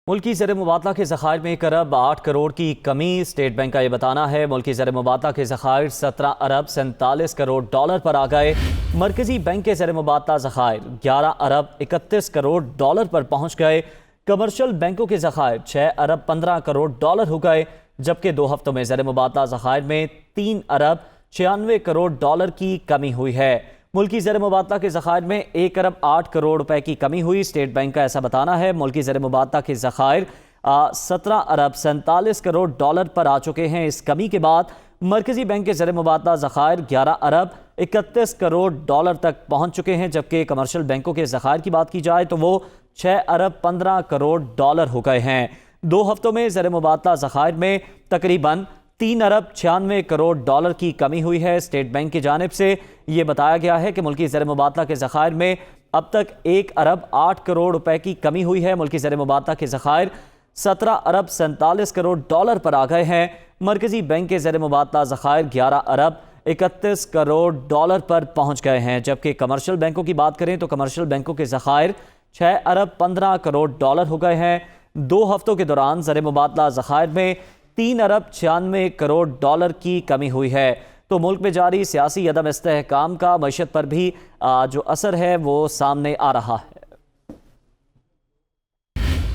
मुल्की ज़र मुबादला के ज़खायर में 1 अरब 8 करोड़ की कमी। स्टेट बैंक का ये बताना है। मुल्की ज़र मुबादला के ज़खायर 17 अरब 47 करोड़ डॉलर पर आ गए। मरकजी बैंक के ज़र मुबादला ज़खायर 11 अरब 31 करोड़ डॉलर पर पहुँच गए। कमर्शियल बैंकों के ज़खायर 6 अरब 15 करोड़ डॉलर हो गए, जबकि 2 हफ्तों में ज़र मुबादला ज़खायर में 3 अरब 96 करोड़ डॉलर की कमी हुई है। मुल्की ज़र मुबादला के ज़खायर में 1 अरब 8 करोड़ रुपए की कमी हुई। स्टेट बैंक का ऐसा बताना है। मुल्की ज़र मुबादला के ज़खायर 17 अरब 47 करोड़ डॉलर पर आ चुके हैं। इस कमी के बाद मरकजी बैंक के ज़र मुबादला ज़खायर 11 अरब 31 करोड़ डॉलर तक पहुँच चुके हैं, जबकि कमर्शियल बैंकों के ज़खायर की बात की जाए तो वो 6 अरब 15 करोड़ डॉलर हो गए हैं। 2 हफ्तों में ज़र मुबादला ज़खायर में तकरीबन 3 अरब 96 करोड़ डॉलर की कमी हुई है। स्टेट बैंक की जानिब से ये बताया गया है कि मुल्की ज़र मुबादला के ज़खायर में अब तक 1 अरब 8 करोड़ रुपए की कमी हुई है। मुल्की ज़र मुबादला के ज़खायर 17 अरब 47 करोड़ डॉलर पर आ गए हैं। मरकजी बैंक के ज़र मुबादला ज़खायर 11 अरब 31 करोड़ डॉलर पर पहुँच गए हैं, जबकि कमर्शियल बैंकों की बात करें तो कमर्शियल बैंकों के ज़खायर 6 अरब 15 करोड़ डॉलर हो गए हैं। 2 हफ्तों के दौरान ज़र मुबादला ज़खायर में 3 अरब 96 करोड़ डॉलर की कमी हुई है। तो मुल्क में जारी सियासी अदम इस्तेहकाम का मईशत पर भी जो असर है वो सामने आ रहा है।